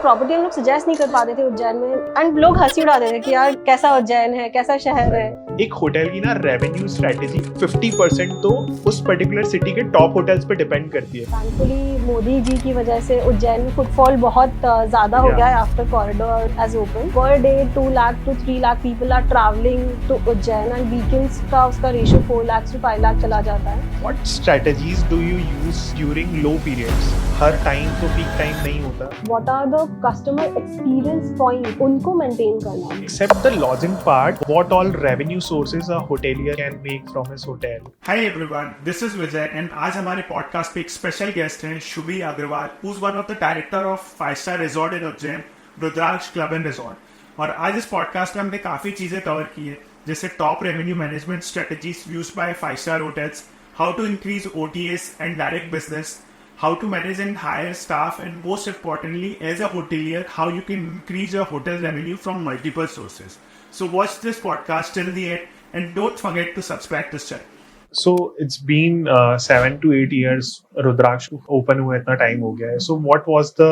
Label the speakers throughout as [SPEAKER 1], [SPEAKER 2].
[SPEAKER 1] Property हम लोग suggest नहीं कर पाते थे उज्जैन में, एंड लोग हंसी उड़ाते थे कि यार कैसा उज्जैन है, कैसा शहर है।
[SPEAKER 2] एक होटल की ना रेवेन्यू स्ट्रेटेजी 50% तो उस पर्टिकुलर सिटी के टॉप होटल्स पे डिपेंड करती है।
[SPEAKER 1] थैंकफुली मोदी जी की वजह से उज्जैन में फुटफॉल बहुत ज्यादा हो गया है after corridor as open. Per day 2 lakh to 3 lakh people are travelling to Ujjain and weekends का उसका रेशियो 4 लाख to 5 लाख चला जाता है।
[SPEAKER 2] What strategies do you use during low periods? हर टाइम तो पीक टाइम नहीं होता।
[SPEAKER 1] What are the customer experience point, उनको मेंटेन करना।
[SPEAKER 2] Except the lodging part, what all revenue sources a hotelier can make from his hotel?
[SPEAKER 3] Hi everyone, this is Vijay and आज हमारे podcast पे एक special guest हैं Shubhi Agrawal, who's one of the director of 5-star resort in Ujjain, Rudraksh club and resort. और आज इस podcast में हमने काफ़ी चीज़ें कवर की है, जैसे top revenue management strategies used by 5-star hotels, how to increase OTAs and direct business, how to manage and hire staff, and most importantly as a hotelier how you can increase your hotel revenue from multiple sources. So watch this podcast till the end and don't forget to subscribe to this channel.
[SPEAKER 2] So it's been 7 to 8 years Rudraksh open हुए इतना time हो गया है. So what was the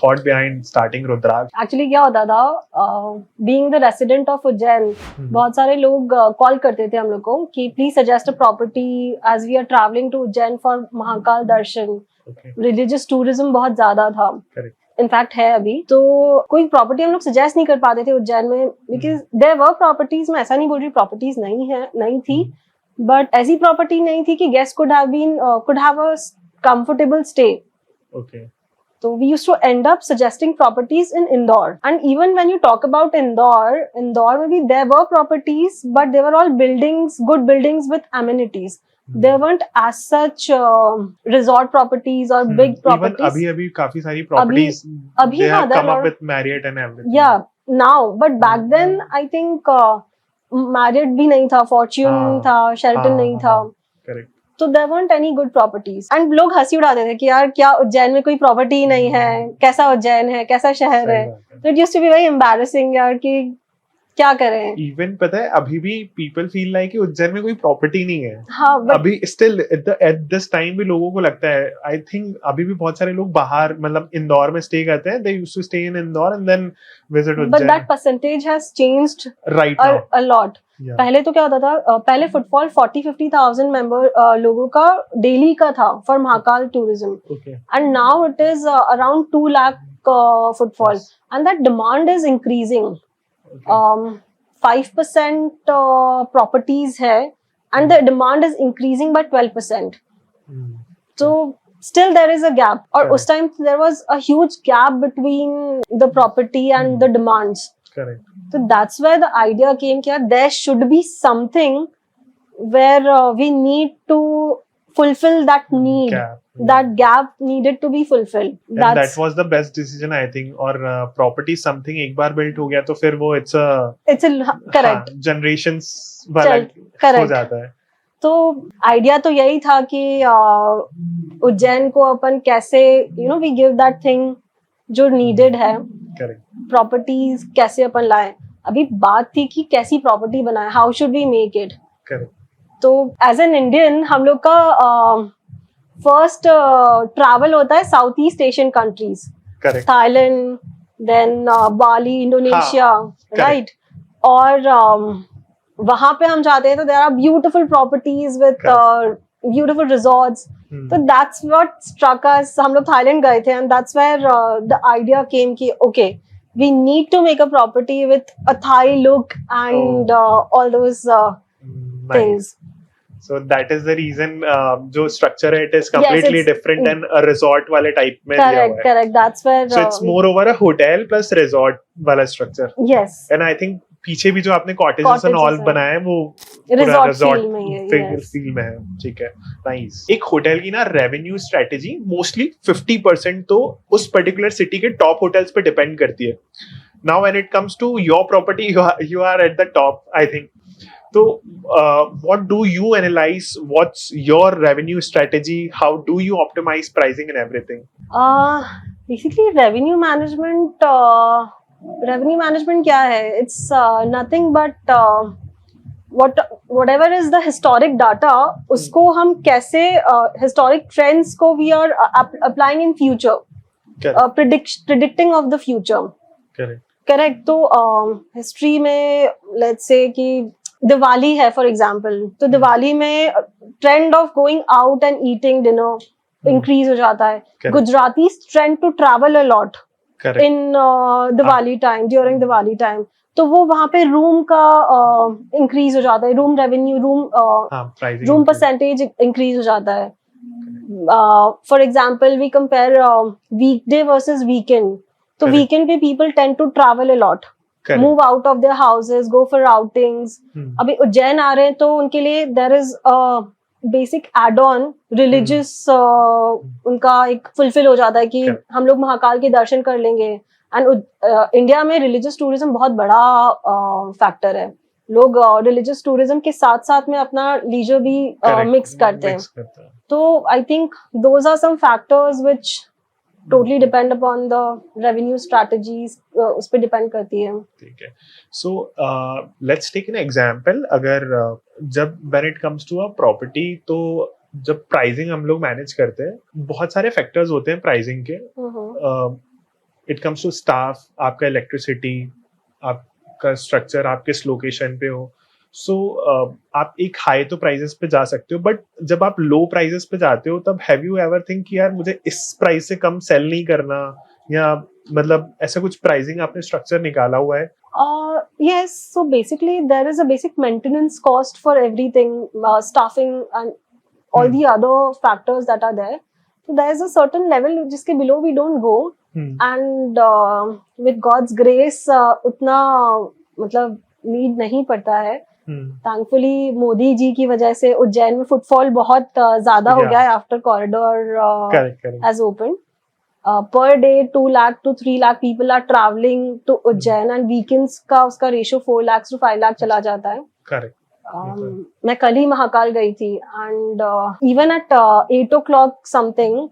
[SPEAKER 2] thought behind starting Rudraksh?
[SPEAKER 1] Actually क्या होता था, being the resident of Ujjain, बहुत सारे लोग कॉल करते थे हम लोग को कि please suggest a property as we are travelling to Ujjain for Mahakal darshan. Religious tourism बहुत ज्यादा था, इनफैक्ट है अभी। तो कोई प्रॉपर्टी हम लोग सजेस्ट नहीं कर पाते थे उज्जैन में, बिकॉज देयर वर प्रॉपर्टीज। मैं ऐसा नहीं बोल रही प्रॉपर्टीज नहीं थी, बट ऐसी प्रॉपर्टी नहीं थी कि guest could have a comfortable stay. So we used to end up suggesting properties in Indore, and even when you talk about Indore maybe there were properties, but they were all good buildings with amenities. There weren't as such resort properties or big properties.
[SPEAKER 2] Even अभी काफी सारी properties they have come up with Marriott and everything.
[SPEAKER 1] Yeah, now, but back then I think Marriott भी नहीं था, Fortune था, Sheraton नहीं था.
[SPEAKER 2] Correct.
[SPEAKER 1] तो there weren't any good properties, and लोग हंसी उड़ाते थे कि यार क्या उज्जैन में कोई प्रॉपर्टी नहीं है, कैसा उज्जैन है, कैसा शहर है। तो it used to be very embarrassing यार कि क्या करें।
[SPEAKER 2] Even पता है अभी भी people feel like कि उज्जैन में कोई प्रॉपर्टी नहीं है।
[SPEAKER 1] हाँ,
[SPEAKER 2] अभी still at this time भी लोगों को लगता है, I think अभी भी बहुत सारे लोग बाहर मतलब इंदौर में स्टे करते हैं, they used to stay in Indore and then visit Ujjain.
[SPEAKER 1] But that percentage has changed
[SPEAKER 2] right now
[SPEAKER 1] a lot.
[SPEAKER 2] Yeah.
[SPEAKER 1] पहले तो क्या होता था, पहले फुटफॉल 40-50,000 मेंबर लोगों का डेली का था for Mahakal tourism, and now it is around 2 lakh footfall, and that demand is increasing. 5% properties है and the demand is increasing by 12%. So still there is a gap, और उस time there was a huge gap between the property and the demands.
[SPEAKER 2] Correct.
[SPEAKER 1] So that's where the idea came कि there should be something where we need to fulfill that need. That gap needed to be fulfilled.
[SPEAKER 2] And that was the best decision I think. और property something एक बार built हो गया तो फिर वो it's a
[SPEAKER 1] correct
[SPEAKER 2] generations वाला हो जाता है।
[SPEAKER 1] तो आइडिया तो यही था कि उज्जैन को अपन कैसे we give that thing जो needed है, प्रॉपर्टीज कैसे अपन लाए। अभी बात थी कि कैसी प्रॉपर्टी बनाए, how should we make it. तो एज एन इंडियन हम लोग का फर्स्ट ट्रैवल होता है south east Asian countries, Thailand, then Bali, Indonesia, right. और वहां पे हम जाते हैं तो there are beautiful properties with beautiful resorts. So that's what struck us. हम लोग थाईलैंड गए थे, and that's where the idea came कि okay, we need to make a property with a Thai look and all those things.
[SPEAKER 2] So that is the reason जो structure है it is completely different and a resort वाले type में दिया हुआ है।
[SPEAKER 1] Correct. That's where.
[SPEAKER 2] So it's more over a hotel plus resort वाला structure.
[SPEAKER 1] Yes.
[SPEAKER 2] And I think पीछे भी जो आपने cottages and all बनाए हैं वो
[SPEAKER 1] resort feel में है।
[SPEAKER 2] फील में है, ठीक है, नाइस। एक होटल की ना रेवेन्यू स्ट्रेटेजी मोस्टली 50% तो उस पर्टिकुलर सिटी के टॉप होटल्स पे डिपेंड करती है। Now when it comes to your property you are at the top I think. तो what do you analyse, what's your revenue strategy, how do you optimise pricing and everything?
[SPEAKER 1] Basically revenue management क्या है? It's nothing but whatever is the historic data, उसको हम कैसे historic trends को we are applying in future. predicting of the future. Correct. तो history में let's say कि दिवाली है फॉर एग्जांपल, तो दिवाली में trend of going out and eating dinner increase हो जाता है. Gujarati trend to travel a lot in Diwali time, during Diwali time. तो वो वहां पे रूम का इंक्रीज हो जाता है, room revenue, room percentage increase हो जाता है. For example we compare weekday versus weekend. तो वीकेंड पे people tend to travel a lot, move out of their houses, go for outings. अभी उज्जैन आ रहे हैं तो उनके लिए there is basic add on religious, उनका एक फुलफिल हो जाता है कि हम लोग महाकाल के दर्शन कर लेंगे. एंड इंडिया में रिलीजियस टूरिज्म बहुत बड़ा फैक्टर है. लोग रिलीजियस टूरिज्म के साथ साथ में अपना लीजर भी मिक्स करते हैं. तो I think those are some factors which totally depend upon the revenue strategies, उस पे डिपेंड करती है.
[SPEAKER 2] ठीक है. So let's take an example. अगर जब when it comes to a property, तो जब प्राइसिंग हम लोग मैनेज करते हैं, बहुत सारे फैक्टर्स होते हैं प्राइसिंग के. इट कम्स टू स्टाफ, आपका इलेक्ट्रिसिटी, आपका स्ट्रक्चर, आप किस लोकेशन पे हो. सो आप एक हाई तो प्राइसेस पे जा सकते हो, बट जब आप लो प्राइसेस पे जाते हो तब हैव यू एवर थिंक कि यार मुझे इस प्राइस से कम सेल नहीं करना, या मतलब ऐसा कुछ प्राइसिंग आपने स्ट्रक्चर निकाला हुआ है?
[SPEAKER 1] Yes, so basically there is a basic maintenance cost for everything, staffing and all the other factors that are there. So there is a certain level जिसके below we don't go. And with God's grace उतना मतलब need नहीं पड़ता है. Thankfully Modi ji की वजह से उज्जैन में फुटफॉल बहुत ज्यादा हो गया है after corridor has open. Per day 2 lakh to 3 lakh people are travelling to Ujjain, and weekends का उसका रेशियो 4 लाख to 5 लाख चला जाता है. मैं कल ही महाकाल गई थी, and even at 8 o'clock something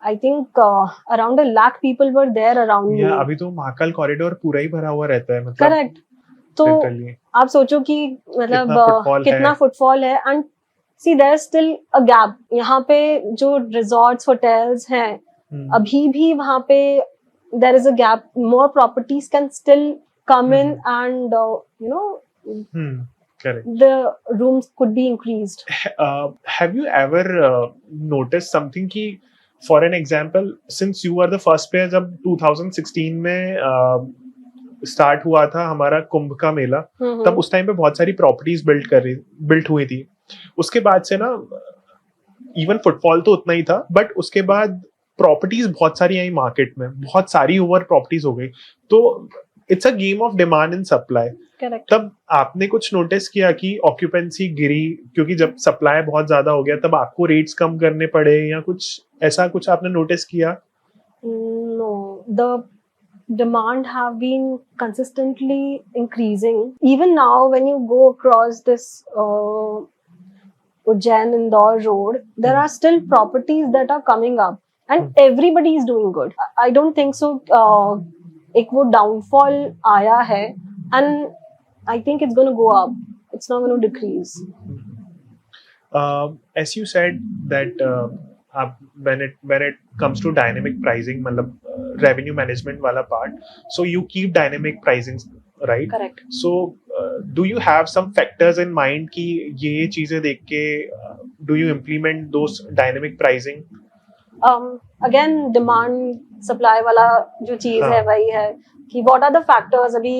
[SPEAKER 1] I think around 1 lakh people were there around me.
[SPEAKER 2] अभी तो महाकाल कॉरिडोर पूरा ही भरा हुआ रहता है, मतलब.
[SPEAKER 1] करेक्ट. तो आप सोचो कि मतलब कितना फुटफॉल है. And see there is still a gap. यहाँ पे जो रिजॉर्ट्स, होटल्स हैं, अभी भी वहाँ पे there is a gap. More properties can still come in, and you know the rooms could be increased.
[SPEAKER 2] Have you ever noticed something कि for an example, since you were the first player, जब 2016 में start हुआ था हमारा कुंभ का मेला, तब उस time पे बहुत सारी प्रॉपर्टीज बिल्ट हुई थी. उसके बाद से ना इवन फुटफॉल तो उतना ही था, बट उसके बाद प्रॉपर्टीज बहुत सारी आई मार्केट में, बहुत सारी ओवर प्रॉपर्टीज हो गई. तो it's a game of demand and supply. तब आपने कुछ नोटिस किया कि ऑक्यूपेंसी गिरी क्योंकि जब सप्लाई बहुत ज्यादा हो गया, तब आपको रेट्स कम करने पड़े, या कुछ ऐसा कुछ आपने नोटिस किया?
[SPEAKER 1] No, the demand have been consistently increasing. Even now when you go across this Ujjain Indore road, there are still properties that are coming up, and everybody is doing good. I don't think so एक वो downfall आया है, and I think it's going to go up. It's not going to decrease.
[SPEAKER 2] As you said that when it comes to dynamic pricing, मतलब revenue management वाला part, so you keep dynamic pricing, right?
[SPEAKER 1] Correct.
[SPEAKER 2] So do you have some factors in mind कि ये चीजें देख के do you implement those dynamic pricing?
[SPEAKER 1] Again, demand supply वाला जो चीज है वही है कि what are the factors. अभी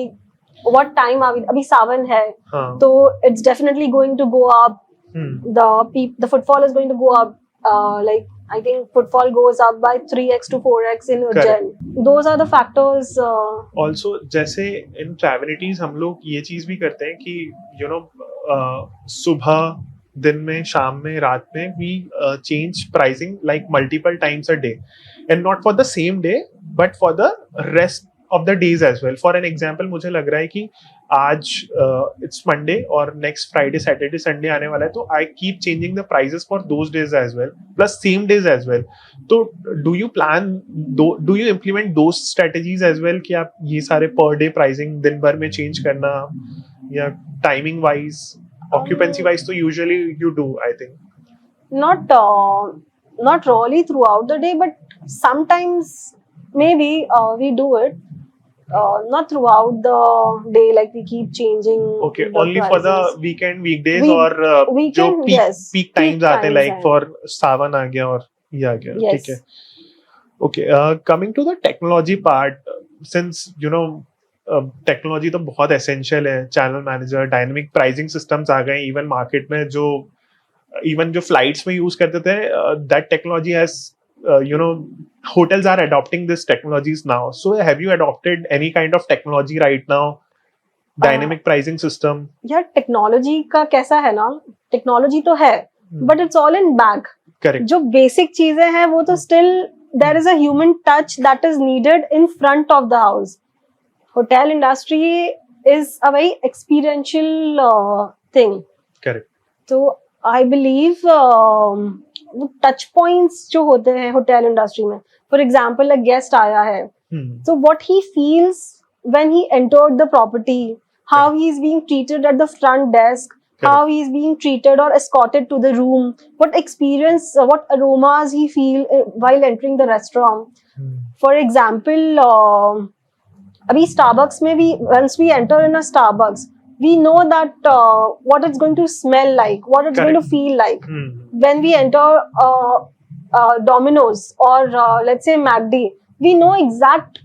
[SPEAKER 1] what time अभी सावन है, तो it's definitely going to go up. The footfall is going to go up. Like I think footfall goes up by 3x to 4x in Ujjain. Those are the factors.
[SPEAKER 2] Also, जैसे in Travanities हम लोग ये चीज भी करते हैं कि you know सुबह, दिन में, शाम में, रात में we change pricing like multiple times a day, and not for the same day but for the rest of the days as well. For an example, मुझे लग रहा है कि आज it's Monday और next Friday, Saturday, Sunday आने वाला है, तो I keep changing the prices for those days as well, plus same days as well. तो do you implement those strategies as well कि आप ये सारे per day pricing दिन भर में change करना, या timing wise, occupancy wise, तो usually you do, I think.
[SPEAKER 1] Not really throughout the day, but sometimes maybe we do it not throughout the day, like we keep changing
[SPEAKER 2] Okay,
[SPEAKER 1] the
[SPEAKER 2] only for the
[SPEAKER 1] prices.
[SPEAKER 2] weekend, weekdays
[SPEAKER 1] We-
[SPEAKER 2] और जो
[SPEAKER 1] weekend,
[SPEAKER 2] peak
[SPEAKER 1] yes,
[SPEAKER 2] peak
[SPEAKER 1] peak
[SPEAKER 2] times आते हैं,
[SPEAKER 1] times
[SPEAKER 2] like
[SPEAKER 1] हैं.
[SPEAKER 2] for सावन आ गया और ये आ गया, ठीक है.
[SPEAKER 1] Yes.
[SPEAKER 2] Okay, coming to the technology part, since you know technology तो बहुत essential है, channel manager, dynamic pricing systems आ गए, even market में जो even जो flights में use करते थे, that technology has you know hotels are adopting this technologies now. So have you adopted any kind of technology right now? Dynamic pricing system.
[SPEAKER 1] यार technology का कैसा है ना, टेक्नोलॉजी तो है but it's all in back.
[SPEAKER 2] Correct.
[SPEAKER 1] जो basic चीजें हैं वो तो still there is a human touch that is needed in front of the house. Hotel industry is a very experiential thing.
[SPEAKER 2] Correct.
[SPEAKER 1] तो आई बिलीव टच पॉइंट्स जो होते हैं hotel industry में, फॉर एग्जाम्पल अ गेस्ट आया है, so what he feels when he entered the property, how he is being treated at the front desk, how he is being treated or escorted to the room, what experience, what aromas he feel while entering the restaurant. For example, abhi Starbucks mein we, once we enter in a Starbucks, we know that what it's going to smell like, what it's going to feel like. When we enter Domino's or let's say McD, we know exact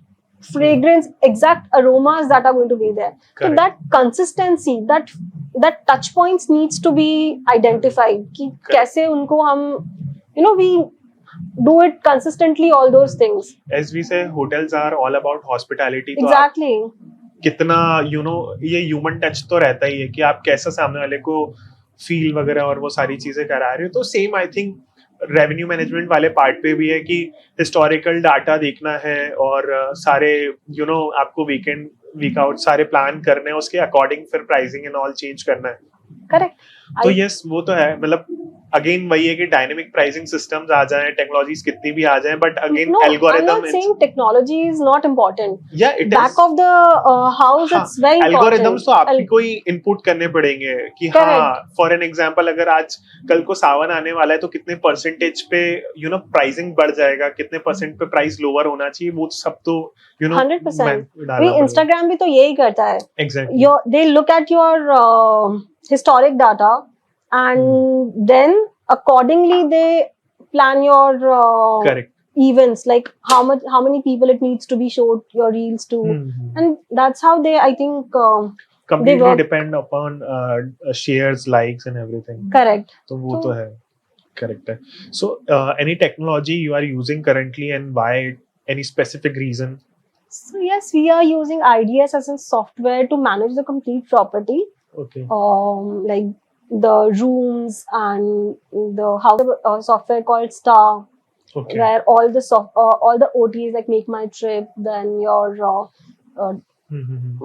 [SPEAKER 1] fragrance, exact aromas that are going to be there. So
[SPEAKER 2] Correct.
[SPEAKER 1] that consistency, that touch points needs to be identified. कि कैसे उनको हम, you know, we do it consistently, all those things.
[SPEAKER 2] As we say, hotels are all about hospitality. तो आप
[SPEAKER 1] Exactly.
[SPEAKER 2] कितना ये human touch तो रहता ही है कि आप कैसा सामने वाले को फील वगैरह और वो सारी चीजें करा रहे हो. तो same I think revenue management वाले पार्ट पे भी है कि हिस्टोरिकल डाटा देखना है और सारे आपको वीकेंड वीक आउट सारे प्लान करने हैं, उसके अकॉर्डिंग फिर प्राइसिंग एंड ऑल चेंज करना है.
[SPEAKER 1] Correct.
[SPEAKER 2] तो यस वो तो है, मतलब अगेन वही है कि डायनेमिक प्राइसिंग सिस्टम्स आ जाएं, टेक्नोलॉजीज कितनी भी आ जाएं, but again
[SPEAKER 1] No, I'm
[SPEAKER 2] algorithm
[SPEAKER 1] not saying technology is not important.
[SPEAKER 2] या it
[SPEAKER 1] Back of the house, it's very important.
[SPEAKER 2] Algorithms तो आपकी कोई इनपुट करने पड़ेंगे कि हाँ, फॉर एन एग्जांपल अगर आज कल को सावन आने वाला है तो कितने परसेंटेज पे प्राइसिंग बढ़ जाएगा, कितने परसेंट पे प्राइस लोअर होना चाहिए, वो सब तो
[SPEAKER 1] 100%. भी Instagram भी तो यही करता है.
[SPEAKER 2] Exactly.
[SPEAKER 1] They look at your historic data and then accordingly they plan your
[SPEAKER 2] correct.
[SPEAKER 1] events, like how many people it needs to be showed your reels to, and that's how they, I think,
[SPEAKER 2] completely
[SPEAKER 1] work.
[SPEAKER 2] depend upon shares, likes and everything.
[SPEAKER 1] correct.
[SPEAKER 2] तो वो तो है, correct है. So any technology you are using currently and why, any specific reason?
[SPEAKER 1] So yes, we are using IDS as a software to manage the complete property,
[SPEAKER 2] Okay.
[SPEAKER 1] like the rooms and the software called Star,
[SPEAKER 2] Okay.
[SPEAKER 1] where all the OTs like Make My Trip, then your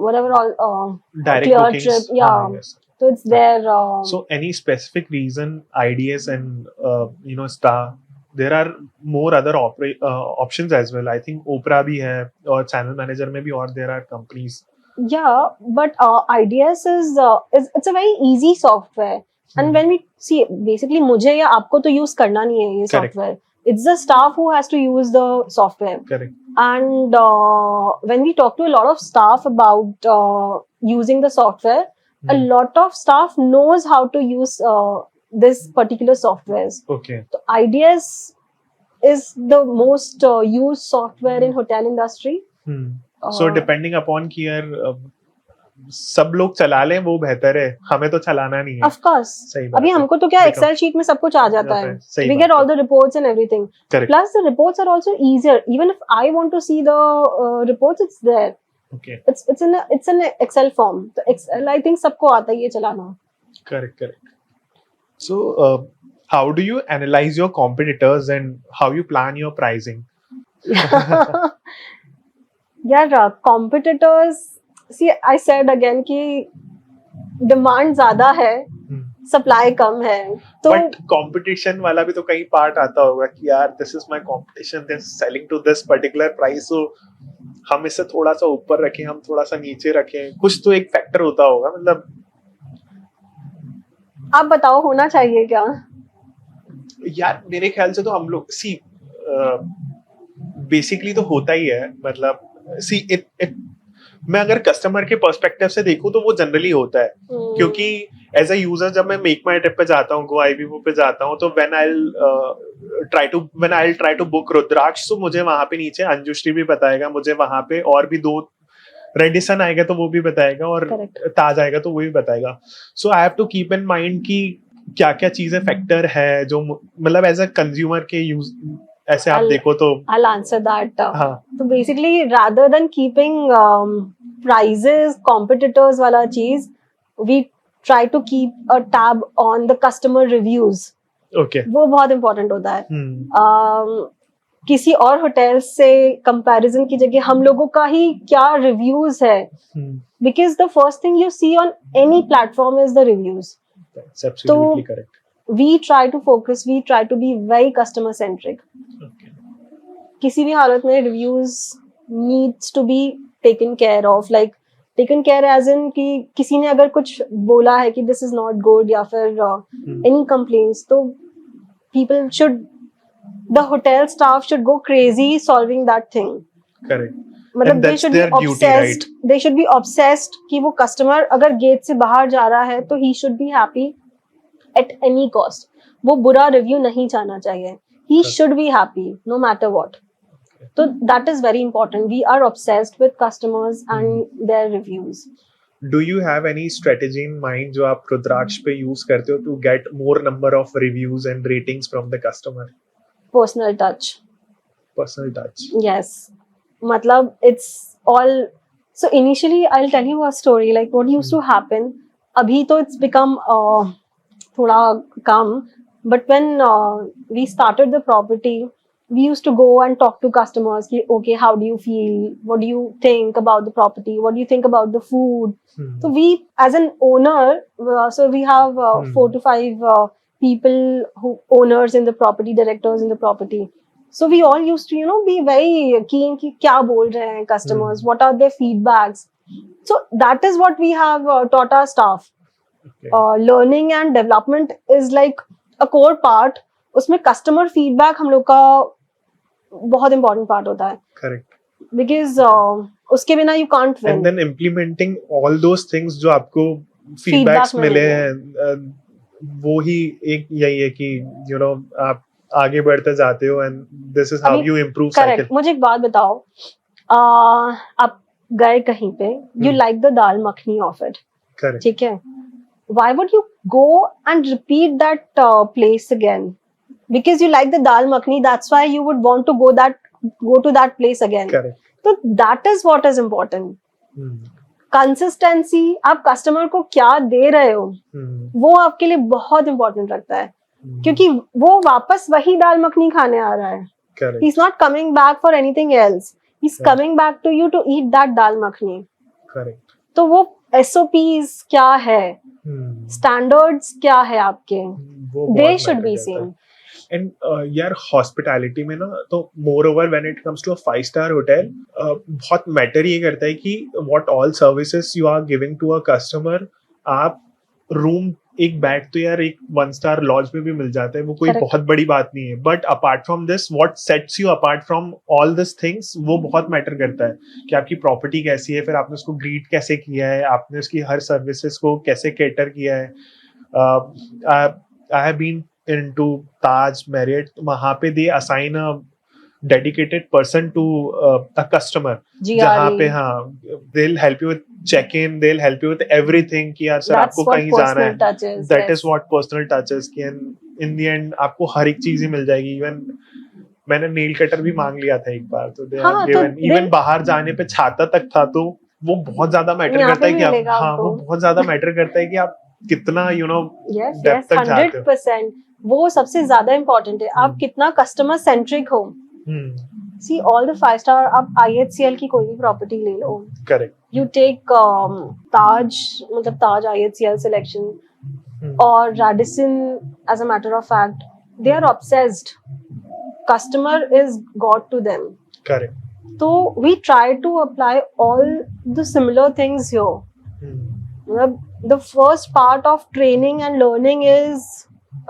[SPEAKER 1] whatever all
[SPEAKER 2] Direct
[SPEAKER 1] Clear
[SPEAKER 2] bookings.
[SPEAKER 1] Trip, yeah.
[SPEAKER 2] Yes.
[SPEAKER 1] so it's there.
[SPEAKER 2] So any specific reason IDS and Star, there are more other options as well. I think Oprah भी है और channel manager में भी, और there are companies.
[SPEAKER 1] Yeah, but IDS is it's a very easy software, and when we see, basically मुझे या आपको तो use करना नहीं है ये
[SPEAKER 2] Correct.
[SPEAKER 1] software. It's the staff who has to use the software.
[SPEAKER 2] Correct.
[SPEAKER 1] And when we talk to a lot of staff about using the software, a lot of staff knows how to use this particular softwares.
[SPEAKER 2] Okay.
[SPEAKER 1] So IDS is the most used software in hotel industry.
[SPEAKER 2] So depending upon कि यार सब लोग चला लें वो बेहतर है, हमें तो चलाना नहीं है.
[SPEAKER 1] Of course.
[SPEAKER 2] सही बात
[SPEAKER 1] अभी
[SPEAKER 2] है.
[SPEAKER 1] हमको तो क्या
[SPEAKER 2] देखो.
[SPEAKER 1] Excel sheet में सब कुछ आ जाता है.
[SPEAKER 2] सही
[SPEAKER 1] We
[SPEAKER 2] बात
[SPEAKER 1] get all
[SPEAKER 2] है.
[SPEAKER 1] the reports and everything.
[SPEAKER 2] Correct.
[SPEAKER 1] Plus the reports are also easier. Even if I want to see the reports, it's there.
[SPEAKER 2] Okay.
[SPEAKER 1] It's in Excel form. तो Excel I think सबको आता है ये चलाना.
[SPEAKER 2] Correct. So how do you analyze your competitors and how you plan your pricing?
[SPEAKER 1] यार competitors, see I said again कि demand ज़्यादा है, supply कम है, तो
[SPEAKER 2] But competition वाला भी तो कहीं पार्ट आता होगा कि यार this is my competition, they're selling to this particular price, so हम इसे थोड़ा सा ऊपर रखें, हम थोड़ा सा नीचे रखें, कुछ तो एक फैक्टर होता होगा. मतलब
[SPEAKER 1] आप बताओ होना चाहिए क्या?
[SPEAKER 2] यार मेरे ख्याल से तो हम लोग बेसिकली तो होता ही है, मतलब सी इट मैं अगर कस्टमर के पर्सपेक्टिव से देखूं तो वो जनरली होता है, क्योंकि एज अ यूजर जब मैं मेक माई ट्रिप पे जाता हूँ, गोवा आईबीबो पे जाता हूँ, तो when I try to book Rudraksh, तो मुझे वहां पे नीचे अंजुश्री भी बताएगा, मुझे वहां पे और भी 2 रेडिसन आएगा तो वो भी बताएगा, और
[SPEAKER 1] Correct.
[SPEAKER 2] ताज आएगा तो वो भी बताएगा. So I have to keep in mind कि क्या क्या चीजें फैक्टर है जो मतलब एज अ कंज्यूमर के यूज ऐसे आप देखो तो.
[SPEAKER 1] I'll answer that.
[SPEAKER 2] हाँ.
[SPEAKER 1] So basically, rather than keeping prices, competitors वाला चीज, we try to keep a tab on the customer reviews.
[SPEAKER 2] Okay.
[SPEAKER 1] वो बहुत important होता है. किसी और होटल से कंपैरिजन की जगह हम लोगों का ही क्या रिव्यूज है, because the first thing you see on any platform is the reviews.
[SPEAKER 2] That's absolutely correct.
[SPEAKER 1] We try to focus, we try to be very customer centric.
[SPEAKER 2] Okay.
[SPEAKER 1] किसी भी हालत में reviews needs to be taken care of, like taken care as in कि किसी ने अगर कुछ बोला है कि दिस इज नॉट गुड या फिर एनी कंप्लेंट्स, तो people should, the hotel staff should go crazy solving that thing.
[SPEAKER 2] Correct.
[SPEAKER 1] मतलब
[SPEAKER 2] And
[SPEAKER 1] they
[SPEAKER 2] that's
[SPEAKER 1] should be
[SPEAKER 2] their duty,
[SPEAKER 1] obsessed.
[SPEAKER 2] right?
[SPEAKER 1] They should be obsessed कि वो customer अगर gate से बाहर जा रहा है तो he should be happy at any cost. वो बुरा रिव्यू नहीं जाना चाहिए. He should be happy no matter what. तो that is very important. We are obsessed with customers and their reviews.
[SPEAKER 2] Do you have any strategy in mind जो आप रुद्राक्ष पे use करते हो to get more number of reviews and ratings from the customer?
[SPEAKER 1] Personal touch.
[SPEAKER 2] Personal touch.
[SPEAKER 1] Yes. Matlab, it's all. So initially, I'll tell you a story. Like what used to happen. Abhi to it's become thoda kam. But when we started the property, we used to go and talk to customers. Ki, okay, how do you feel? What do you think about the property? What do you think about the food? So we, as an owner, so we have 4 to 5 people who owners in the property, directors in the property. So we all used to, be very keen ki kya bol rahe hain customers, what are their feedbacks. So that is what we have taught our staff.
[SPEAKER 2] Okay.
[SPEAKER 1] Learning and development is like a core part. उसमें customer feedback हम लोग का बहुत important part होता है.
[SPEAKER 2] Correct.
[SPEAKER 1] Because उसके बिना you can't win.
[SPEAKER 2] And then implementing all those things जो आपको feedbacks मिले हैं, वो ही एक यही है कि आप आगे बढ़ते जाते हो, and this is how you improve cycle.
[SPEAKER 1] मुझे एक बात बताओ, आप गए कहीं पे, you like the dal makhani of it.
[SPEAKER 2] Correct.
[SPEAKER 1] ठीक है, why would you go and repeat that place again? Because you like the dal makhni, that's why you would want to go to that place again.
[SPEAKER 2] Correct.
[SPEAKER 1] So that is what is important. Consistency, आप customer को क्या दे रहे हो, वो आपके लिए बहुत important रखता है, क्योंकि वो वापस वही दाल मखनी खाने आ रहा है. He is not coming back for anything else, he is coming back to you to eat that dal makhani. तो वो SOPs क्या है, स्टैंडर्ड्स क्या है आपके, they should be same.
[SPEAKER 2] And यार हॉस्पिटैलिटी में ना, तो moreover when it comes to a 5-star hotel, बहुत मैटर ये करता है कि what all services you are giving to a customer. आप रूम एक बेड तो यार एक 1-star लॉज में भी मिल जाता है, वो कोई बहुत बड़ी बात नहीं है, but apart from this what sets you apart from all this things, वो बहुत मैटर करता है कि आपकी प्रॉपर्टी कैसी है, फिर आपने उसको ग्रीट कैसे किया है, आपने उसकी हर सर्विसेज को कैसे कैटर किया है. I have been into Taj, Marriott, वहाँ पे they assign a dedicated person to a customer, जहाँ पे हाँ they'll help you with check-in, they'll help you with everything कि यार सर आपको कहीं जाना है, that is what personal touches कि in the end आपको हर एक चीज ही मिल जाएगी. इवन मैंने नेल कटर भी मांग लिया था एक बार, तो इवन बाहर जाने पे छाता तक था, तो वो बहुत ज्यादा मैटर करता है कि आप, हाँ वो बहुत ज्यादा मैटर करता है कि आप कितना डेप्थ तक जाते हो.
[SPEAKER 1] 100%. वो सबसे ज्यादा इम्पोर्टेंट है, आप कितना कस्टमर सेंट्रिक हो. सी ऑल द 5-star, आप IHCL की कोई भी प्रॉपर्टी ले लो,
[SPEAKER 2] करेक्ट,
[SPEAKER 1] यू टेक ताज, मतलब ताज IHCL सिलेक्शन और Radisson, as a matter of fact they are obsessed. Customer is god to them.
[SPEAKER 2] Correct.
[SPEAKER 1] तो we try to apply all the similar things here. मतलब the first part of training and learning is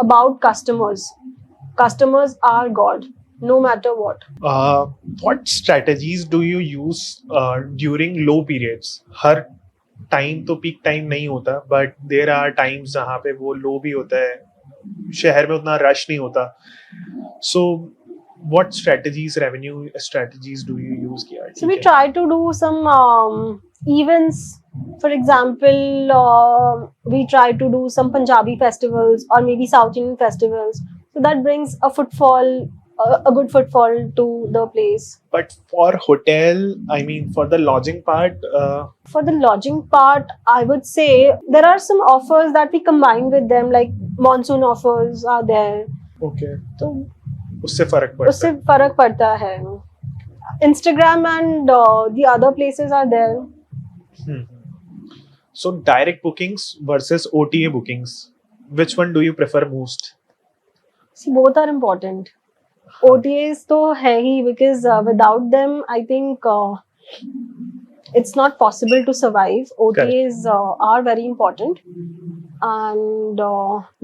[SPEAKER 1] about customers. Customers are God. no matter what.
[SPEAKER 2] What strategies do you use during low periods? Her time तो peak time नहीं होता, but there are times जहाँ पे वो लो भी होता है, शहर में उतना रश नहीं होता. सो what strategies, revenue strategies do you use किया?
[SPEAKER 1] So we try to do some events. For example, we try to do some Punjabi festivals or maybe South Indian festivals. So that brings a footfall, a good footfall to the place.
[SPEAKER 2] But for hotel, I mean for the lodging part,
[SPEAKER 1] For the lodging part, I would say there are some offers that we combine with them, like monsoon offers are there.
[SPEAKER 2] okay,
[SPEAKER 1] So
[SPEAKER 2] उससे फर्क पड़ता
[SPEAKER 1] उससे
[SPEAKER 2] है.
[SPEAKER 1] फर्क पड़ता है. Instagram and the other places are there.
[SPEAKER 2] So direct bookings versus OTA bookings, which one do you prefer most?
[SPEAKER 1] See, both are important. OTAs तो है ही, because without them, I think it's not possible to survive. OTAs are very important, and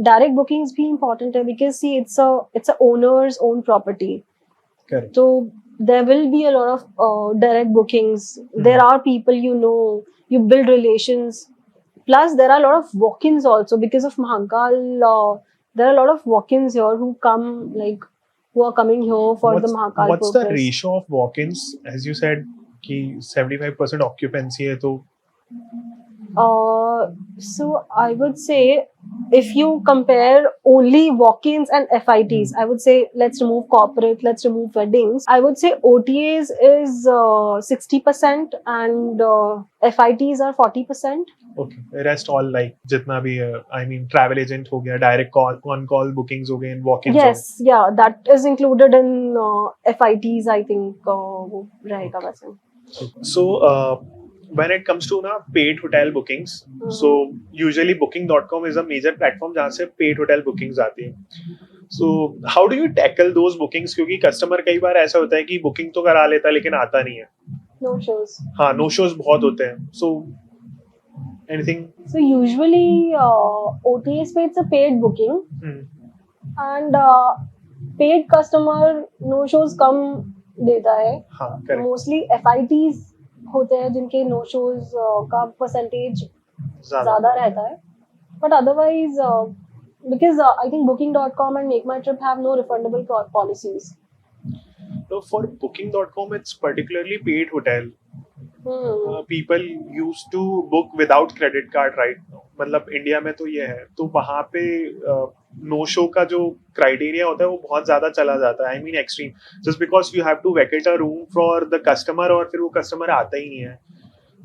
[SPEAKER 1] direct bookings भी important है, because see, it's a owner's own property.
[SPEAKER 2] Correct.
[SPEAKER 1] So there will be a lot of direct bookings. There are people you build relations. Plus, there are a lot of walk-ins also because of Mahakal. There are a lot of walk-ins here who are coming here for the Mahakal
[SPEAKER 2] what's
[SPEAKER 1] purpose.
[SPEAKER 2] the ratio of walk-ins? As you said, कि 75% occupancy है, तो
[SPEAKER 1] So I would say, if you compare only walk-ins and FITs, I would say let's remove corporate, let's remove weddings. I would say OTAs is 60% and FITs are 40%.
[SPEAKER 2] okay, rest all like जितना भी है, I mean travel agent हो गया, direct call on call bookings हो गए, and walk-ins.
[SPEAKER 1] Yes, yeah, that is included in FITs. I think वो रहेगा वैसे.
[SPEAKER 2] So when it comes to ना paid hotel bookings, so usually booking.com is a major platform जहाँ से paid hotel bookings आती हैं. So how do you tackle those bookings? क्योंकि customer कई बार ऐसा होता है कि booking तो करा लेता है लेकिन आता नहीं है.
[SPEAKER 1] No shows.
[SPEAKER 2] हाँ, no shows बहुत होते हैं. So anything?
[SPEAKER 1] So usually OTAs पे it's a paid booking, and paid customer no shows कम देता है.
[SPEAKER 2] हाँ, correct.
[SPEAKER 1] Mostly FITs होते हैं जिनके no shows का percentage ज़्यादा रहता है. But otherwise, because I think Booking.com and Make My Trip have no refundable policies.
[SPEAKER 2] So for Booking.com, it's particularly paid hotel. People used to book without credit card right now. मतलब India में तो ये है, तो वहाँ पे no show का जो क्राइटेरिया होता है वो बहुत ज्यादा चला जाता है. I mean extreme, just because you have to vacate a room for the customer और फिर वो कस्टमर आता ही नहीं है.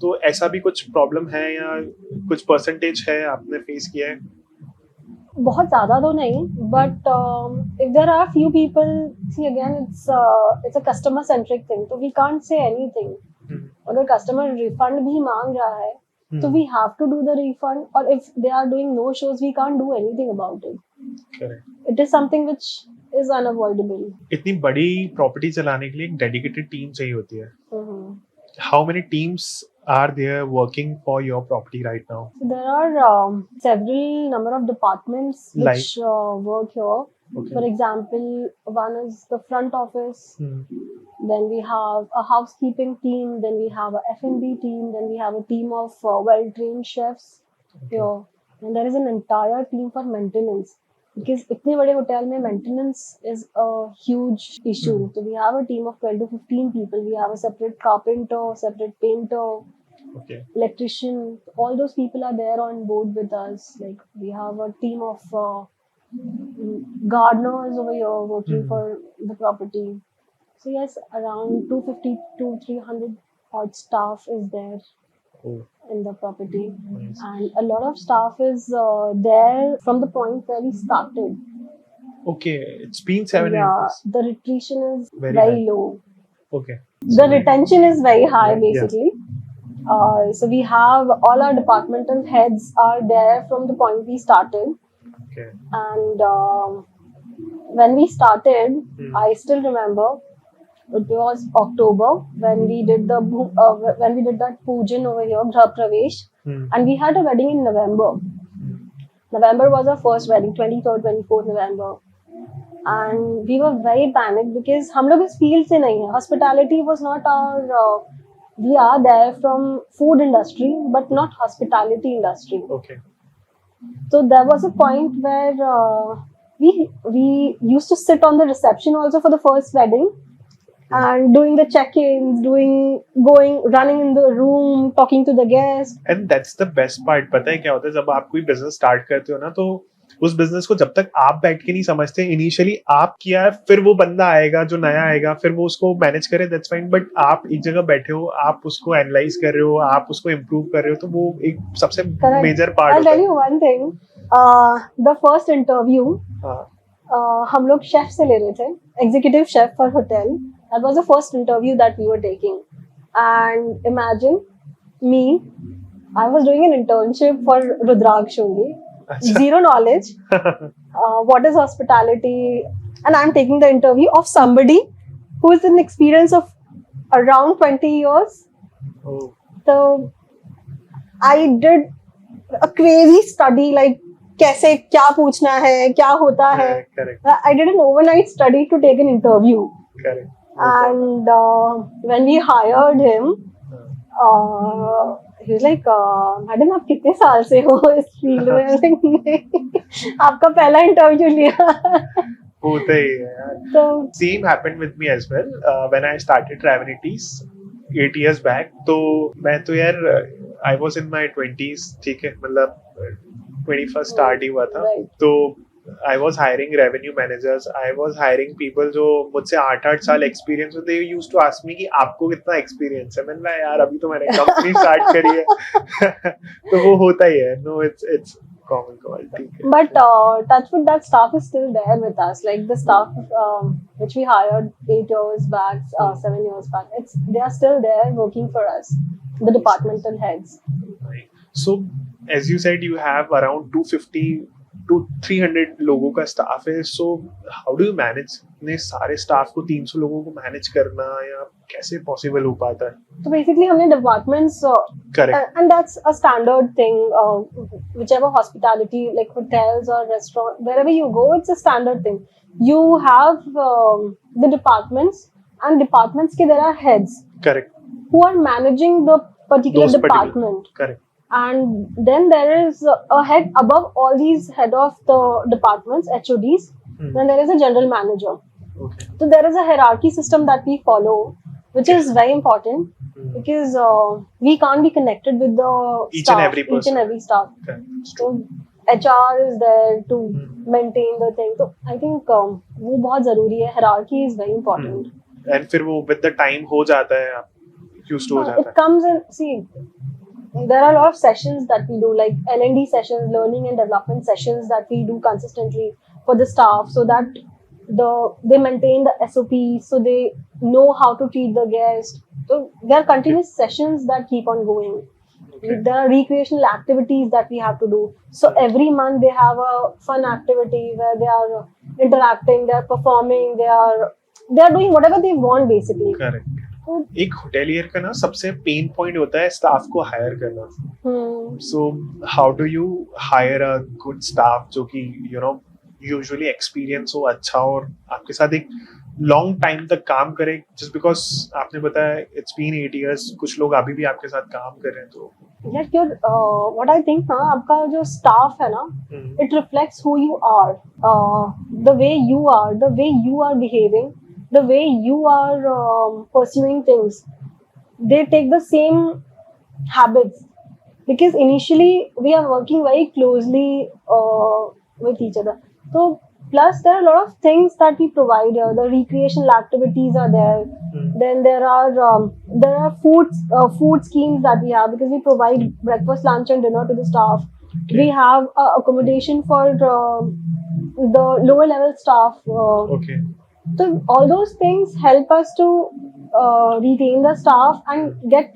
[SPEAKER 2] तो ऐसा भी कुछ प्रॉब्लम है या कुछ परसेंटेज है आपने फेस किया है?
[SPEAKER 1] बहुत ज़्यादा तो नहीं, but if there are few people, see again it's a customer centric thing, तो we can't say anything. अगर कस्टमर रिफंड भी मांग रहा है तो we have to do the refund, or if they are doing no shows we can't do anything about it.
[SPEAKER 2] Correct.
[SPEAKER 1] It is something which is unavoidable.
[SPEAKER 2] इतनी बड़ी property चलाने के लिए एक डेडिकेटेड टीम चाहिए होती है. How many teams are there working for your property right now?
[SPEAKER 1] So there are several number of departments which work here.
[SPEAKER 2] Okay.
[SPEAKER 1] For example, one is the front office. Then we have a housekeeping team. Then we have a F&B team. Then we have a team of well-trained chefs here. And there is an entire team for maintenance. Because इतने बड़े hotel में maintenance is a huge issue. So we have a team of 12 to 15 people. We have a separate carpenter, separate painter,
[SPEAKER 2] Okay.
[SPEAKER 1] electrician. All those people are there on board with us. Like we have a team of gardeners over here working for the property. So yes, around 250 to 300 odd staff is there in the property.
[SPEAKER 2] Nice.
[SPEAKER 1] And a lot of staff is there from the point where we started.
[SPEAKER 2] Okay, it's been 7 years.
[SPEAKER 1] The attrition is
[SPEAKER 2] Very
[SPEAKER 1] very
[SPEAKER 2] high.
[SPEAKER 1] low.
[SPEAKER 2] Okay.
[SPEAKER 1] The retention is very high,
[SPEAKER 2] Yeah.
[SPEAKER 1] basically. So we have all our departmental heads are there from the point we started.
[SPEAKER 2] Okay.
[SPEAKER 1] And when we started, I still remember it was October when we did that pujan over here, Grah Pravesh, and we had a wedding in November. November was our first wedding, 23rd, 24th November, and we were very panicked because हम लोग इस field से नहीं है. Hospitality was not our. We are there from food industry, but not hospitality industry.
[SPEAKER 2] Okay.
[SPEAKER 1] So there was a point where we used to sit on the reception also for the first wedding, and doing the check-ins, running in the room, talking to the guests.
[SPEAKER 2] And that's the best part. पता है क्या होता है जब आप कोई business start करते हो ना, तो उस बिजनेस को जब तक आप बैठ के नहीं समझते, इनिशियली आप किया है, फिर वो बंदा आएगा जो नया आएगा, फिर वो उसको मैनेज करे, दैट्स फाइन. बट आप एक जगह बैठे हो, आप उसको एनालाइज कर रहे हो, आप उसको इम्प्रूव कर रहे हो, तो वो एक सबसे मेजर पार्ट
[SPEAKER 1] I'll
[SPEAKER 2] होता
[SPEAKER 1] tell
[SPEAKER 2] है.
[SPEAKER 1] you one thing. The first interview, हम लोग शेफ से ले रहे थे, executive chef for hotel. That was the first interview that we were taking. And imagine me, I was doing an internship for Rudraksh only. Zero knowledge. What is hospitality? And I'm taking the interview of somebody who is in experience of around 20 years.
[SPEAKER 2] Oh.
[SPEAKER 1] So I did a crazy study, like कैसे क्या पूछना है, क्या होता है.
[SPEAKER 2] Correct.
[SPEAKER 1] I did an overnight study to take an interview.
[SPEAKER 2] Correct.
[SPEAKER 1] And when we hired him, he was like, madam आप कितने साल से हो इस फील्ड में? नहीं, आपका पहला इंटरव्यू लिया.
[SPEAKER 2] होता ही है यार.
[SPEAKER 1] तो
[SPEAKER 2] Same happened with me as well. When I started Travanities 8 years back, तो मैं तो यार I was in my 20s, ठीक है, मतलब 21st स्टार्ट ही हुआ था.
[SPEAKER 1] Right.
[SPEAKER 2] तो I was hiring revenue managers. I was hiring people जो मुझसे 8 साल एक्सपीरियंस होते. They used to ask me कि आपको कितना एक्सपीरियंस है. मैंने कहा यार अभी तो मैंने कंपनी स्टार्ट करी है. तो वो होता ही है. No, it's common call. ठीक है.
[SPEAKER 1] But touchwood, that staff is still there with us. Like the staff which we hired 8 years back, 7 years back, they are still there working for us. The departmental heads.
[SPEAKER 2] So as you said, you have around 250 to 300 लोगों का staff है. So how do you manage ने सारे staff को 300 लोगों को manage करना, या कैसे पॉसिबल हो पाता है?
[SPEAKER 1] So basically हमने departments,
[SPEAKER 2] Correct.
[SPEAKER 1] and that's a standard thing. Whichever hospitality, like hotels or restaurant, wherever you go, it's a standard thing. You have the departments, and departments के there are heads
[SPEAKER 2] Correct.
[SPEAKER 1] who are managing the particular
[SPEAKER 2] Those particular-
[SPEAKER 1] department.
[SPEAKER 2] Correct.
[SPEAKER 1] And then there is a head above all these head of the departments, HODs. Then there is a general manager.
[SPEAKER 2] Okay.
[SPEAKER 1] So there is a hierarchy system that we follow, which is very important because we can't be connected with the
[SPEAKER 2] Each and every person.
[SPEAKER 1] each and every staff.
[SPEAKER 2] Correct.
[SPEAKER 1] So HR is there to maintain the thing. So I think वो बहुत जरूरी है. Hierarchy is very important.
[SPEAKER 2] And फिर वो with the time हो जाता है, आप used to हो जाता
[SPEAKER 1] It comes in, see, there are a lot of sessions that we do, like L&D sessions, learning and development sessions that we do consistently for the staff, so that they maintain the SOPs, so they know how to treat the guest. So there are continuous sessions that keep on going.
[SPEAKER 2] Okay.
[SPEAKER 1] There are recreational activities that we have to do. So every month they have a fun activity where they are interacting, they are performing, they are doing whatever they want basically.
[SPEAKER 2] Correct. एक hotelier का ना सबसे pain point होता है staff को higher करना. So how do you hire a good staff जो कि यू नो यूजुअली एक्सपीरियंस हो, अच्छा, और आपके साथ एक लॉन्ग टाइम तक काम करे. जस्ट बिकॉज आपने बताया इट्स बीन 8 years, कुछ लोग अभी भी आपके साथ काम कर रहे हैं. तो
[SPEAKER 1] Yes, what I think ना, आपका जो staff है ना, it reflects who you are, the way you are behaving, the way you are pursuing things. They take the same habits because initially we are working very closely with each other. So plus there are a lot of things that we provide here. The recreational activities are there. Then there are food schemes that we have because we provide breakfast, lunch and dinner to the staff.
[SPEAKER 2] Okay.
[SPEAKER 1] We have accommodation for the lower level staff.
[SPEAKER 2] okay.
[SPEAKER 1] So all those things help us to retain the staff and get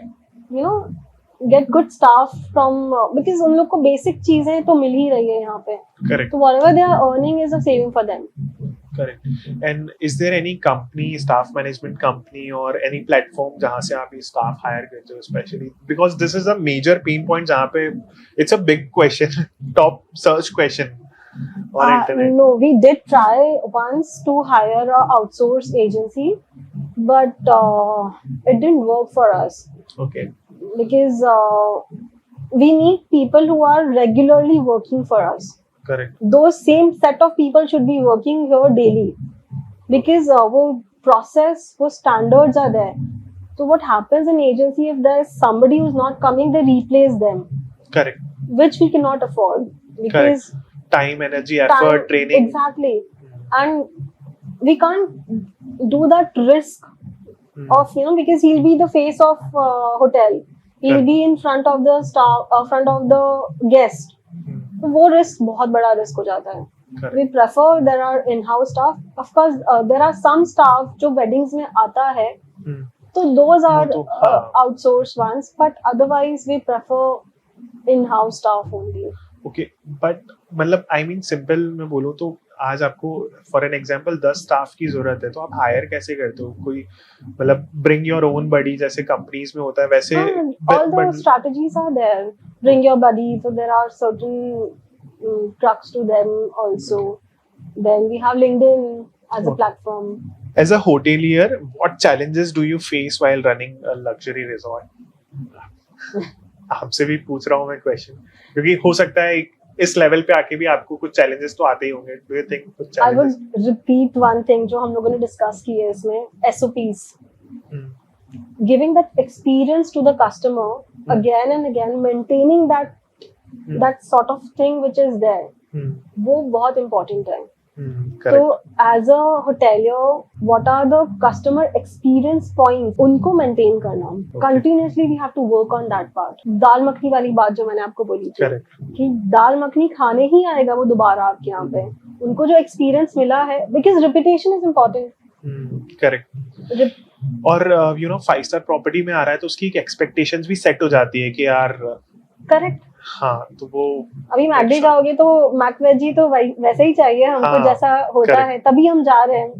[SPEAKER 1] good staff from because उन लोग को basic चीजें तो मिल ही रही है यहाँ पे.
[SPEAKER 2] Correct.
[SPEAKER 1] So whatever they are earning is a saving for them.
[SPEAKER 2] Correct. And is there any company, staff management company or any platform जहाँ से आप ये staff hire करते हो, especially because this is a major pain point जहाँ पे it's a big question, top search question. on internet?
[SPEAKER 1] No, we did try once to hire a outsource agency, but it didn't work for us
[SPEAKER 2] Okay.
[SPEAKER 1] because we need people who are regularly working for us.
[SPEAKER 2] Correct.
[SPEAKER 1] Those same set of people should be working here daily because वो process, वो standards are there. So what happens in agency, if there is somebody who's not coming, they replace them,
[SPEAKER 2] Correct.
[SPEAKER 1] which we cannot afford because
[SPEAKER 2] Time, energy, effort,
[SPEAKER 1] time-
[SPEAKER 2] training.
[SPEAKER 1] exactly, and we can't do that risk of because he'll be the face of hotel, he'll
[SPEAKER 2] Correct.
[SPEAKER 1] be in front of the staff, front of the guest. तो वो risk बहुत बड़ा risk हो जाता है.
[SPEAKER 2] Correct.
[SPEAKER 1] We prefer there are in-house staff. Of course, there are some staff जो weddings में आता है,
[SPEAKER 2] Hmm.
[SPEAKER 1] तो those are
[SPEAKER 2] वो तो, हाँ.
[SPEAKER 1] outsourced ones. But otherwise, we prefer in-house staff only.
[SPEAKER 2] Okay but मतलब आई मीन सिंपल में बोलूँ तो आज आपको फॉर एन एग्जांपल 10 स्टाफ की जरूरत है तो आप हायर कैसे करते हो? कोई मतलब ब्रिंग योर ओन बडी जैसे कंपनीज में होता है वैसे
[SPEAKER 1] All the strategies are there. Bring your buddy. So there are certain crux to them also. Then we have LinkedIn as a
[SPEAKER 2] Okay.
[SPEAKER 1] platform.
[SPEAKER 2] As a hotelier what challenges do you face while running a luxury resort? आपसे भी पूछ रहा हूँ मैं question क्योंकि हो सकता है इस लेवल पे आके भी आपको कुछ चैलेंजेस तो आते ही होंगे. डू यू थिंक कुछ
[SPEAKER 1] I would
[SPEAKER 2] challenges?
[SPEAKER 1] repeat one thing जो हम लोगों ने डिस्कस की है इसमें, SOPs. Giving that experience to the customer again and again, maintaining that sort of thing which is there, वो बहुत important है. तो as a hotelier, what are the customer experience points? उनको maintain करना. Continuously we have to work on that part. दाल मखनी वाली बात जो मैंने आपको बोली थी
[SPEAKER 2] करेक्ट.
[SPEAKER 1] कि दाल मखनी खाने ही आएगा वो दोबारा आपके यहाँ पे. उनको जो experience मिला है, because reputation is important.
[SPEAKER 2] Correct. और यू नो 5 स्टार प्रॉपर्टी में आ रहा है तो उसकी एक एक्सपेक्टेशंस भी सेट हो जाती है कि यार
[SPEAKER 1] Correct.
[SPEAKER 2] हाँ तो वो
[SPEAKER 1] अभी मैकडी
[SPEAKER 2] अच्छा.
[SPEAKER 1] जाओगे तो मैक वेजी तो वैसे ही चाहिए हमको
[SPEAKER 2] हाँ,
[SPEAKER 1] जैसा होता
[SPEAKER 2] correct.
[SPEAKER 1] है, तभी हम जा रहे हैं.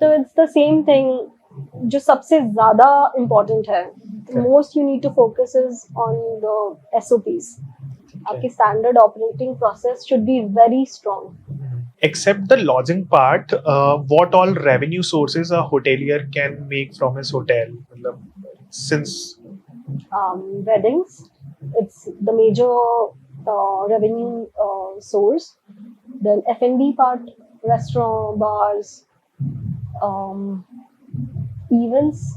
[SPEAKER 1] तो इट्स द सेम थिंग जो सबसे ज्यादा इम्पोर्टेंट है. Most you need to focus is on the SOPs. आपकी standard operating process should be very strong.
[SPEAKER 2] Except the lodging part, what all revenue sources a hotelier can make from his hotel? मतलब, since
[SPEAKER 1] Weddings, it's the major revenue source. Then F&B part, restaurant, bars, events,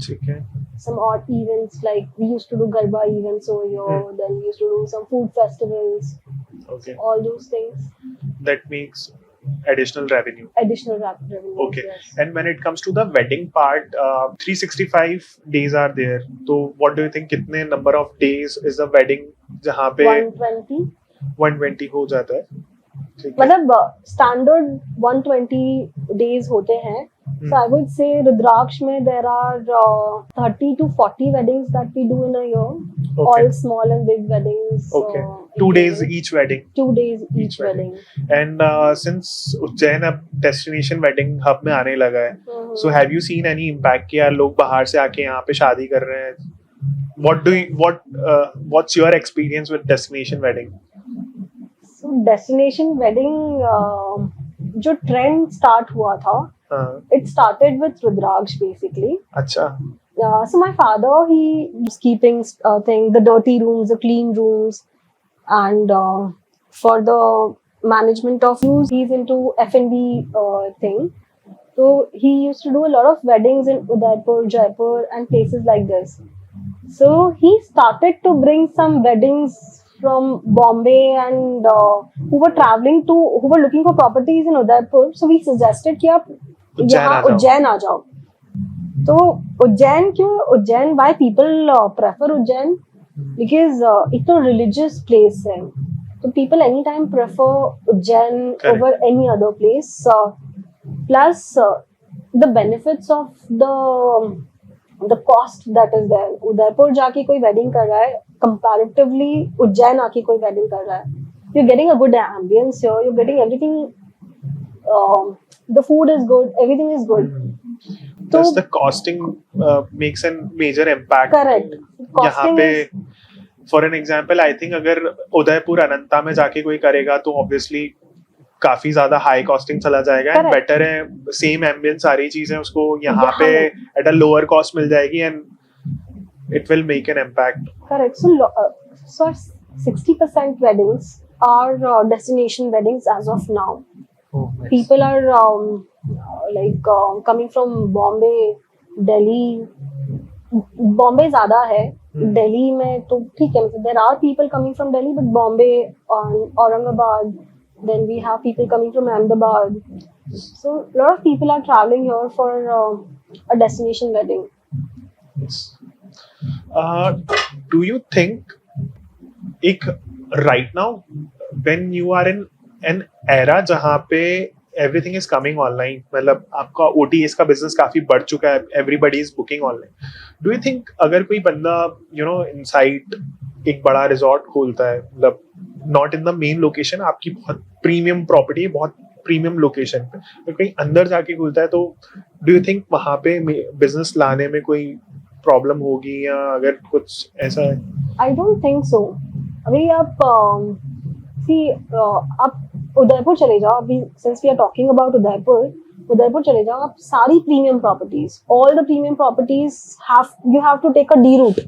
[SPEAKER 2] ठीक है.
[SPEAKER 1] some odd events like we used to do Garba events over here. Then we used to do some food festivals.
[SPEAKER 2] Okay,
[SPEAKER 1] All those things,
[SPEAKER 2] that makes additional revenue.
[SPEAKER 1] additional revenue.
[SPEAKER 2] Okay,
[SPEAKER 1] Yes.
[SPEAKER 2] and when it comes to the wedding part, 365 days are there. So what do you think? कितने number of days is the wedding जहाँ पे
[SPEAKER 1] 120.
[SPEAKER 2] 120 हो जाता है? ठीक है.
[SPEAKER 1] मतलब standard 120 days होते हैं. So I would say Rudraksh में there are 30 to 40 weddings that we do in a year.
[SPEAKER 2] Okay.
[SPEAKER 1] All small and big weddings.
[SPEAKER 2] Okay. 2 days each wedding.
[SPEAKER 1] 2 days each
[SPEAKER 2] Each wedding.
[SPEAKER 1] wedding.
[SPEAKER 2] And since Ujjain अब destination wedding hub में आने लगा है, so have you seen any impact कि यार लोग बाहर से आके यहाँ पे शादी कर रहे हैं? What's your experience with destination wedding?
[SPEAKER 1] So destination wedding जो trend start हुआ था, it started with Rudraksh basically.
[SPEAKER 2] अच्छा.
[SPEAKER 1] So my father, he was keeping the dirty rooms, the clean rooms, and for the management of use, he's into F&B thing. So he used to do a lot of weddings in Udaipur, Jaipur, and places like this. So he started to bring some weddings from Bombay and who were looking for properties in Udaipur. So we suggested कि आप यहाँ उज्जैन आ जाओ. तो उज्जैन क्यों? Ujjain why people prefer Ujjain? Because it's a religious place है. So people anytime prefer Ujjain over any other place. Plus the benefits of the cost that is there. Udaipur जाके कोई wedding कर रहा है, comparatively उज्जैन आके कोई wedding कर रहा है. You're getting a good ambience here. You're getting everything. The food is good. Everything is good.
[SPEAKER 2] Plus the costing makes a major impact.
[SPEAKER 1] Correct.
[SPEAKER 2] यहाँ
[SPEAKER 1] Costing
[SPEAKER 2] पे
[SPEAKER 1] is
[SPEAKER 2] for an example I think अगर उदयपुर अनंता में जाके कोई करेगा तो obviously काफी ज्यादा हाई कॉस्टिंग चला जाएगा एंड
[SPEAKER 1] Correct.
[SPEAKER 2] बेटर है सेम एम्बियंस सारी चीजें उसको यहाँ
[SPEAKER 1] यहाँ
[SPEAKER 2] पे
[SPEAKER 1] में।
[SPEAKER 2] एट अ लोअर कॉस्ट मिल जाएगी and it will make an impact.
[SPEAKER 1] Correct. So 60% weddings are destination weddings as of now. People are coming from Bombay, Delhi. Bombay ज़्यादा है. Delhi में तो ठीक है. There are people coming from Delhi, but Bombay, Aurangabad. Then we have people coming from Ahmedabad. So a lot of people are traveling here for a destination wedding.
[SPEAKER 2] Do you think एक right now when you are in an era जहाँ पे everything is coming online, मतलब आपका OTAs का business काफी बढ़ चुका है, everybody is booking online. Do you think अगर कोई बंदा inside एक बड़ा रिजॉर्ट खोलता है, मतलब not in the main location, आपकी बहुत प्रीमियम प्रॉपर्टी, बहुत प्रीमियम लोकेशन पे, तो कहीं अंदर जाके खोलता है, तो डू यू थिंक वहाँ पे बिजनेस लाने में कोई प्रॉब्लम होगी या अगर कुछ ऐसा है?
[SPEAKER 1] I don't think so. अभी आप आप उदयपुर चले जाओ. अभी since we are talking about Udaipur चले जाओ. आप सारी premium properties, all the premium properties you have to take a D route.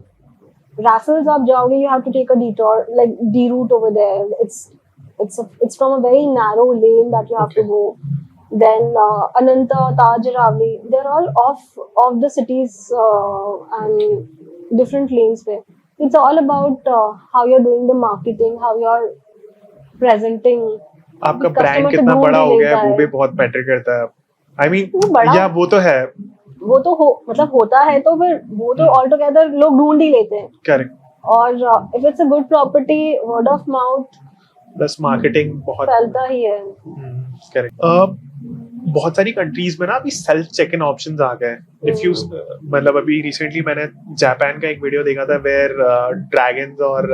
[SPEAKER 1] Raffles आप जाओगे, you have to take a detour, like D route over there. It's from a very narrow lane that you have to go. Then Ananta, Taj, Ravli, they're all off the cities and different lanes पे. It's all about how you're doing the marketing, how you're presenting.
[SPEAKER 2] आपका
[SPEAKER 1] Customer
[SPEAKER 2] brand
[SPEAKER 1] से
[SPEAKER 2] कितना
[SPEAKER 1] दूर
[SPEAKER 2] बड़ा
[SPEAKER 1] नहीं
[SPEAKER 2] हो गया
[SPEAKER 1] लेता
[SPEAKER 2] है, वो
[SPEAKER 1] है.
[SPEAKER 2] भी बहुत मैटर करता है. आई मीन
[SPEAKER 1] वो बड़ा-
[SPEAKER 2] या वो तो है.
[SPEAKER 1] वो तो मतलब होता है तो फिर वो तो ऑल टुगेदर लोग ढूंढ ही लेते हैं.
[SPEAKER 2] करेक्ट.
[SPEAKER 1] और if it's a good property, word of mouth
[SPEAKER 2] plus marketing बहुत
[SPEAKER 1] फैलता ही है.
[SPEAKER 2] करेक्ट. बहुत सारी कंट्रीज में ना अभी सेल्फ चेक इन ऑप्शंस आ गए. इफ यू मतलब अभी रिसेंटली मैंने जापान का एक वीडियो देखा था वेयर ड्रैगन्स और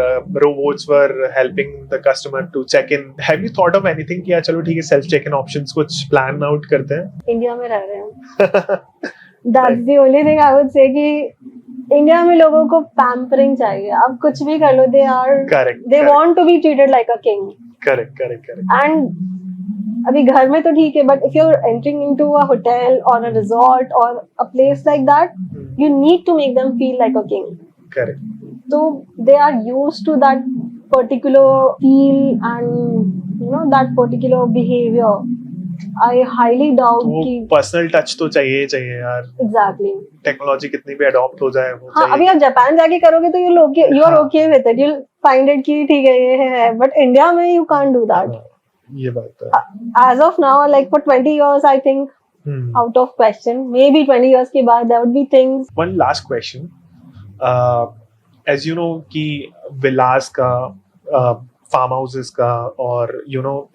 [SPEAKER 2] robots were helping the customer to check in. Have you thought of anything कि चलो ठीक है सेल्फ चेक इन ऑप्शंस कुछ प्लान आउट करते हैं?
[SPEAKER 1] इंडिया में रह रहे हैं. That's the only thing I would say कि इंडिया में लोगों को पैम्परिंग चाहिए. आप कुछ भी कर लो, दे
[SPEAKER 2] Correct.
[SPEAKER 1] Want to be treated like a king.
[SPEAKER 2] Correct.
[SPEAKER 1] And अभी घर में तो ठीक है, but if you are entering into a hotel और अ रिजॉर्ट और a place like that, you need to make them feel like a king.
[SPEAKER 2] Correct.
[SPEAKER 1] So they are used to that particular feel and that particular behavior. I highly doubt
[SPEAKER 2] वो
[SPEAKER 1] कि
[SPEAKER 2] personal touch तो चाहिए यार.
[SPEAKER 1] exactly.
[SPEAKER 2] Technology कितनी भी adopt हो जाए वो
[SPEAKER 1] हाँ, अभी
[SPEAKER 2] चाहिए.
[SPEAKER 1] आप जापान जाके करोगे तो you are okay with it. You'll find it कि ठीक है ये है, but India में you can't do that.
[SPEAKER 2] हाँ, ये बात तो है.
[SPEAKER 1] As of now, like for 20 years, I think out of question. Maybe 20 years के बाद there would be things.
[SPEAKER 2] One last question. As you know कि विलास का फार्म हाउसेस का और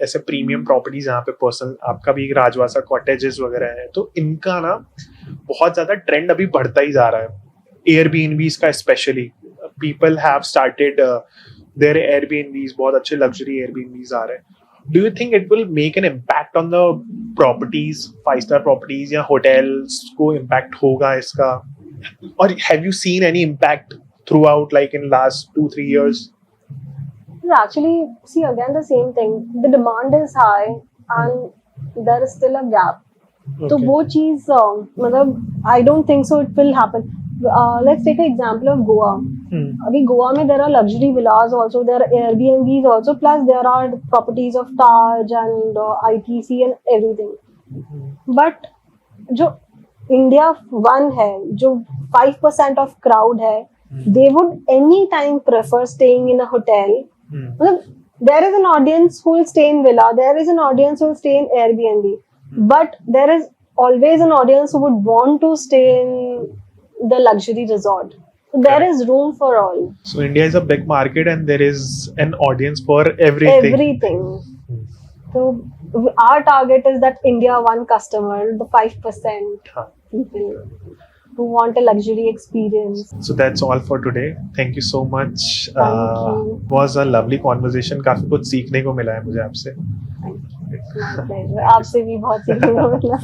[SPEAKER 2] ऐसे प्रीमियम प्रॉपर्टीज यहाँ पे पर्सनल, आपका भी राजवासा कॉटेजेस वगैरह है, तो इनका ना बहुत ज्यादा ट्रेंड अभी बढ़ता ही जा रहा है. एयरबीएनबीज का specially people have started their Airbnbs, बहुत अच्छे लग्जरी एयरबीएनबीज आ रहे हैं. Do you think it will make an impact on the properties, 5-star properties या होटल्स को इम्पैक्ट होगा इसका? और have you seen any impact throughout like in last 2-3 years?
[SPEAKER 1] Actually, see again the same thing. The demand is high and there is still a gap. तो वो चीज मतलब I don't think so it will happen. Let's take an example of Goa. अभी गोवा में there are luxury villas also, there are Airbnbs also, plus there are properties of Taj and ITC and everything. But जो India 1 है, जो 5% of crowd है, they would anytime prefer staying in a hotel. There is an audience who will stay in villa, there is an audience who will stay in Airbnb, but there is always an audience who would want to stay in the luxury resort. So there is room for all.
[SPEAKER 2] So India is a big market and there is an audience for everything.
[SPEAKER 1] So our target is that India 1 customer, the 5% people who want a luxury experience.
[SPEAKER 2] So that's all for today. Thank you so much.
[SPEAKER 1] Thank you.
[SPEAKER 2] Was a lovely conversation. काफी कुछ सीखने को मिला है मुझे आपसे.
[SPEAKER 1] Thank you. It's my pleasure. आपसे भी बहुत सीखने को मिला.